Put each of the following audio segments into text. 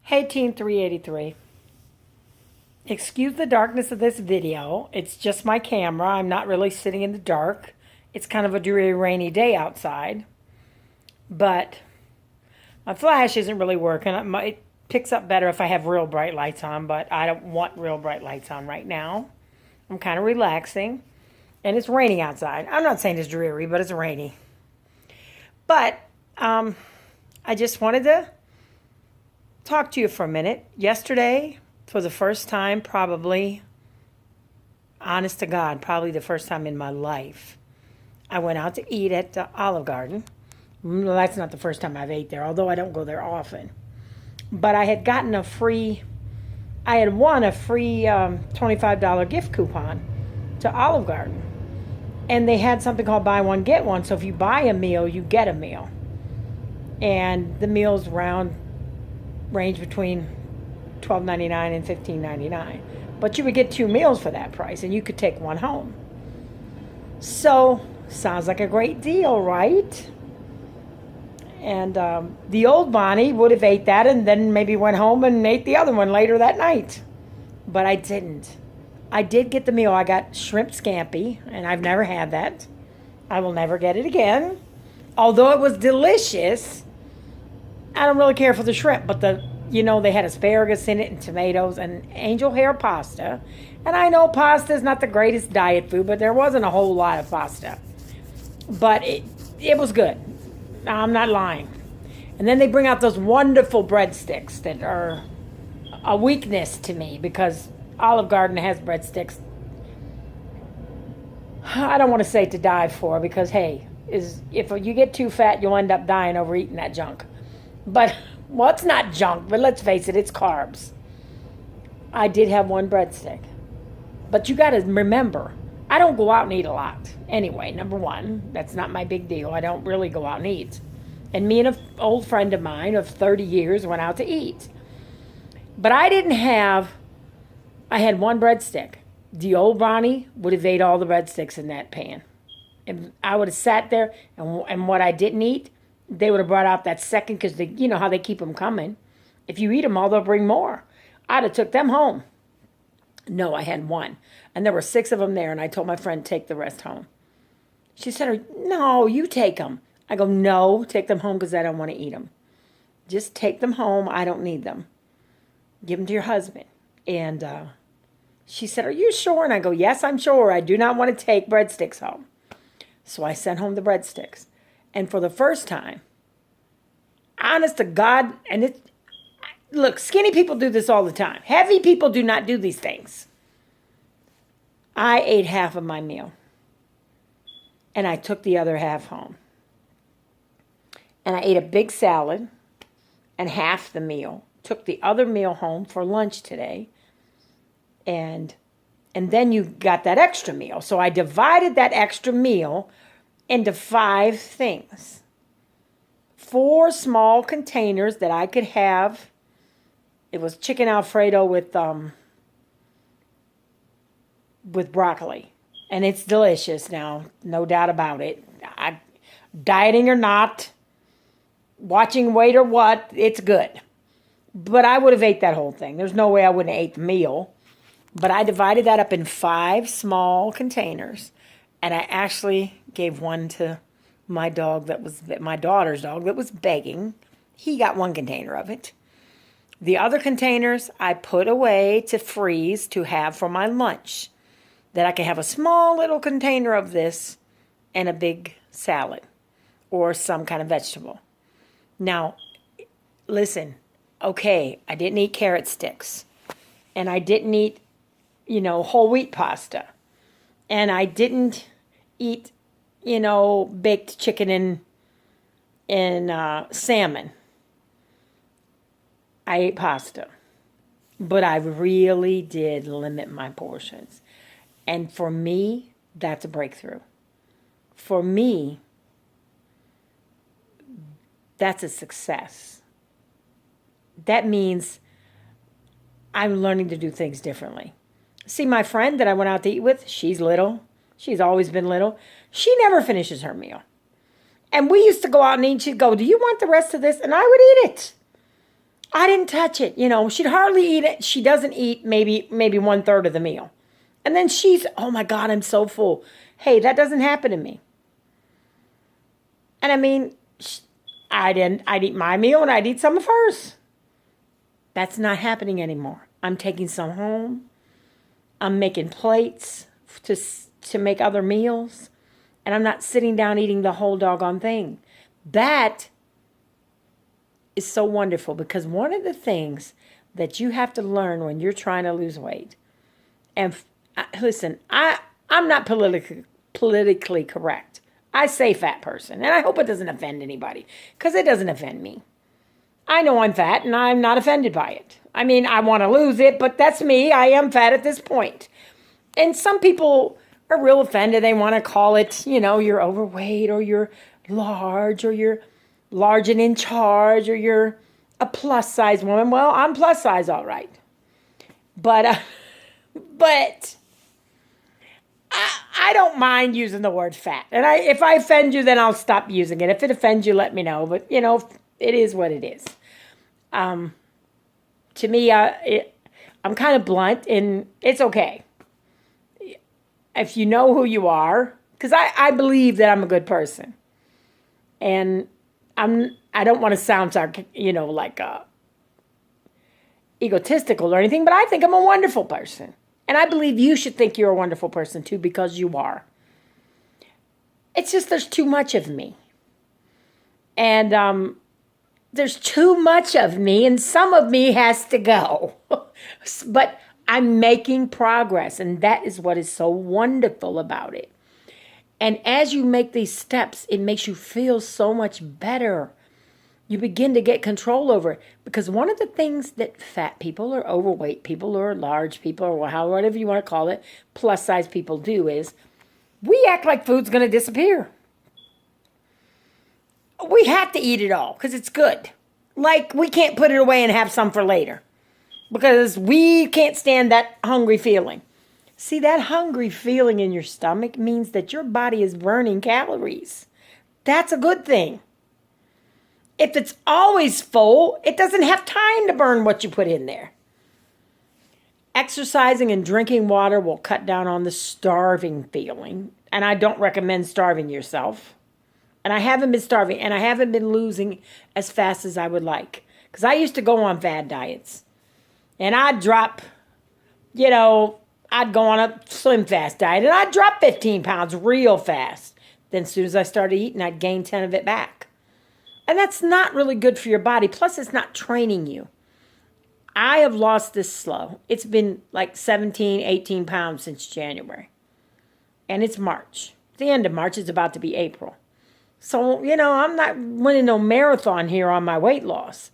Hey Team 383. Excuse the darkness of this video. It's just my camera. I'm not really sitting in the dark. It's kind of a dreary, rainy day outside. But my flash isn't really working. It picks up better if I have real bright lights on, but I don't want real bright lights on right now. I'm kind of relaxing. And it's raining outside. I'm not saying it's dreary, but it's rainy. But I just wanted to talk to you for a minute. Yesterday, for the first time, probably, honest to God, probably the first time in my life, I went out to eat at the Olive Garden. Well, that's not the first time I've ate there, although I don't go there often. But I had gotten I had won a free $25 gift coupon to Olive Garden. And they had something called buy one, get one. So if you buy a meal, you get a meal. And the meals range between $12.99 and $15.99. But you would get two meals for that price, and you could take one home. So, sounds like a great deal, right? And the old Bonnie would have ate that and then maybe went home and ate the other one later that night. But I didn't. I did get the meal. I got shrimp scampi, and I've never had that. I will never get it again. Although it was delicious, I don't really care for the shrimp, but they had asparagus in it and tomatoes and angel hair pasta. And I know pasta is not the greatest diet food, but there wasn't a whole lot of pasta. But it was good. I'm not lying. And then they bring out those wonderful breadsticks that are a weakness to me because Olive Garden has breadsticks. I don't want to say to die for because, hey, if you get too fat, you'll end up dying over eating that junk. But, well, it's not junk, but let's face it, it's carbs. I did have one breadstick. But you got to remember, I don't go out and eat a lot. Anyway, number one, that's not my big deal. I don't really go out and eat. And me and an old friend of mine of 30 years went out to eat. But I had one breadstick. The old Ronnie would have ate all the breadsticks in that pan. And I would have sat there, and what I didn't eat, they would have brought out that second because you know how they keep them coming. If you eat them all, they'll bring more. I'd have took them home. No, I had one. And there were 6 of them there, and I told my friend, take the rest home. She said, no, you take them. I go, no, take them home because I don't want to eat them. Just take them home. I don't need them. Give them to your husband. And she said, are you sure? And I go, yes, I'm sure. I do not want to take breadsticks home. So I sent home the breadsticks. And for the first time, honest to God, look, skinny people do this all the time. Heavy people do not do these things. I ate half of my meal. And I took the other half home. And I ate a big salad and half the meal. Took the other meal home for lunch today. And then you got that extra meal. So I divided that extra meal into 5 things. 4 small containers that I could have. It was chicken Alfredo with broccoli. And it's delicious now, no doubt about it. Dieting or not, watching weight or what, it's good. But I would have ate that whole thing. There's no way I wouldn't have ate the meal. But I divided that up in 5 small containers. And I actually gave one to my daughter's dog that was begging. He got 1 container of it. The other containers I put away to freeze to have for my lunch. That I can have a small little container of this and a big salad or some kind of vegetable. Now, listen, okay, I didn't eat carrot sticks. And I didn't eat, whole wheat pasta. And I didn't eat, baked chicken and salmon. I ate pasta. But I really did limit my portions. And for me, that's a breakthrough. For me, that's a success. That means I'm learning to do things differently. See, my friend that I went out to eat with, she's little. She's always been little. She never finishes her meal. And we used to go out and eat. She'd go, do you want the rest of this? And I would eat it. I didn't touch it. She'd hardly eat it. She doesn't eat maybe 1/3 of the meal. And then she's, oh my God, I'm so full. Hey, that doesn't happen to me. And I mean, I'd eat my meal and I'd eat some of hers. That's not happening anymore. I'm taking some home. I'm making plates to make other meals. And I'm not sitting down eating the whole doggone thing. That is so wonderful, because one of the things that you have to learn when you're trying to lose weight, and listen, I'm not politically correct. I say fat person, and I hope it doesn't offend anybody, because it doesn't offend me. I know I'm fat, and I'm not offended by it. I mean, I want to lose it, but that's me. I am fat at this point. And some people are real offended. They want to call it, you're overweight, or you're large, or you're large and in charge, or you're a plus size woman. Well, I'm plus size, all right. But I don't mind using the word fat. And if I offend you, then I'll stop using it. If it offends you, let me know. But, it is what it is. To me, I'm kind of blunt, and it's okay. If you know who you are, because I believe that I'm a good person. And I don't want to sound like egotistical or anything, but I think I'm a wonderful person. And I believe you should think you're a wonderful person too, because you are. It's just there's too much of me. And there's too much of me, and some of me has to go. But I'm making progress, and that is what is so wonderful about it. And as you make these steps, it makes you feel so much better. You begin to get control over it. Because one of the things that fat people, or overweight people, or large people, or whatever you want to call it, plus size people do, is we act like food's going to disappear. We have to eat it all because it's good. Like, we can't put it away and have some for later, because we can't stand that hungry feeling. See, that hungry feeling in your stomach means that your body is burning calories. That's a good thing. If it's always full, it doesn't have time to burn what you put in there. Exercising and drinking water will cut down on the starving feeling. And I don't recommend starving yourself. And I haven't been starving, and I haven't been losing as fast as I would like. Because I used to go on fad diets. And I'd drop, I'd go on a slim fast diet, and I'd drop 15 pounds real fast. Then as soon as I started eating, I'd gain 10 of it back. And that's not really good for your body. Plus, it's not training you. I have lost this slow. It's been like 17, 18 pounds since January. And it's March. The end of March is about to be April. So, I'm not winning no marathon here on my weight loss.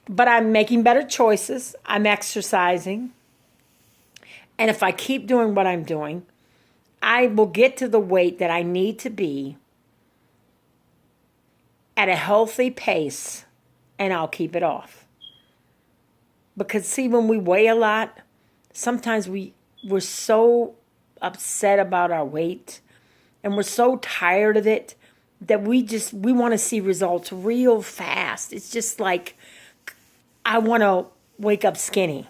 But I'm making better choices. I'm exercising. And if I keep doing what I'm doing, I will get to the weight that I need to be at a healthy pace, and I'll keep it off. Because, see, when we weigh a lot, sometimes we're so upset about our weight, and we're so tired of it, that we want to see results real fast. It's just like, I want to wake up skinny.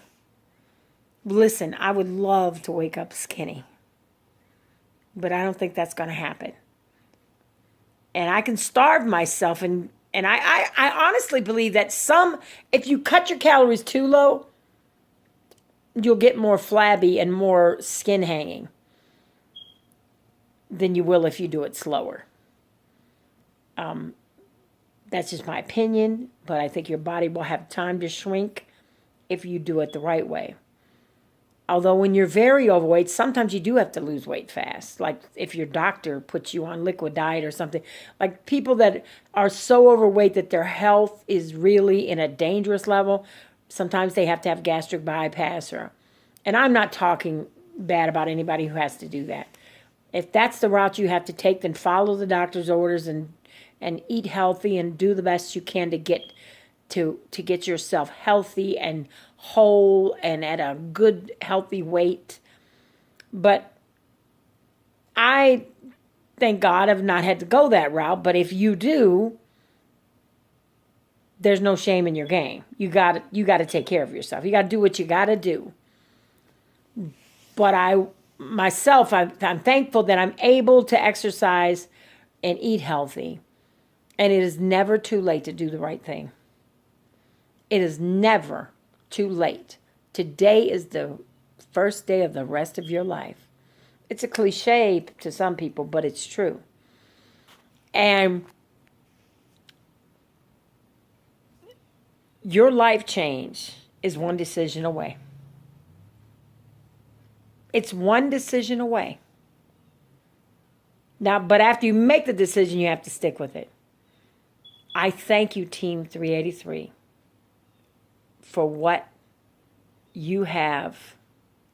Listen, I would love to wake up skinny, but I don't think that's going to happen. And I can starve myself, and I honestly believe that if you cut your calories too low, you'll get more flabby and more skin hanging than you will if you do it slower. That's just my opinion, but I think your body will have time to shrink if you do it the right way. Although when you're very overweight, sometimes you do have to lose weight fast. Like if your doctor puts you on liquid diet or something. Like people that are so overweight that their health is really in a dangerous level, sometimes they have to have gastric bypass. And I'm not talking bad about anybody who has to do that. If that's the route you have to take, then follow the doctor's orders and eat healthy and do the best you can to get yourself healthy and whole and at a good, healthy weight. But I, thank God, have not had to go that route. But if you do, there's no shame in your game. You got to take care of yourself. You got to do what you got to do. But I'm thankful that I'm able to exercise and eat healthy. And it is never too late to do the right thing. It is never too late. Today is the first day of the rest of your life. It's a cliche to some people, but it's true. And your life change is one decision away. It's one decision away. Now, but after you make the decision, you have to stick with it. I thank you, Team 383, for what you have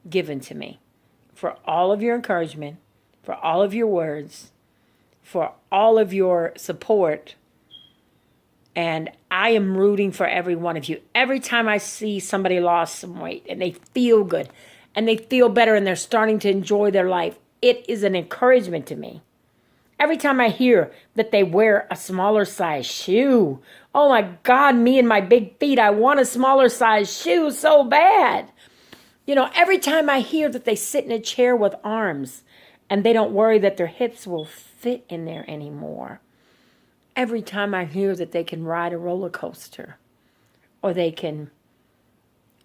given to me, for all of your encouragement, for all of your words, for all of your support. And I am rooting for every one of you. Every time I see somebody lost some weight and they feel good and they feel better and they're starting to enjoy their life, it is an encouragement to me. Every time I hear that they wear a smaller size shoe, oh my God, me and my big feet, I want a smaller size shoe so bad. You know, every time I hear that they sit in a chair with arms and they don't worry that their hips will fit in there anymore. Every time I hear that they can ride a roller coaster or they can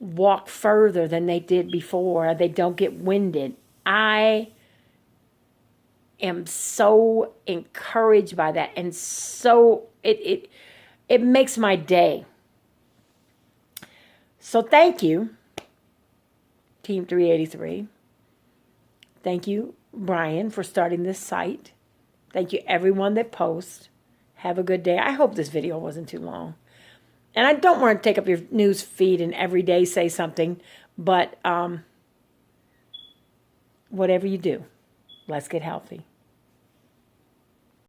walk further than they did before, or they don't get winded, I am so encouraged by that, and so it makes my day. So thank you, Team 383. Thank you, Brian, for starting this site. Thank you, everyone that posts. Have a good day. I hope this video wasn't too long. And I don't want to take up your news feed and every day say something, but whatever you do, let's get healthy.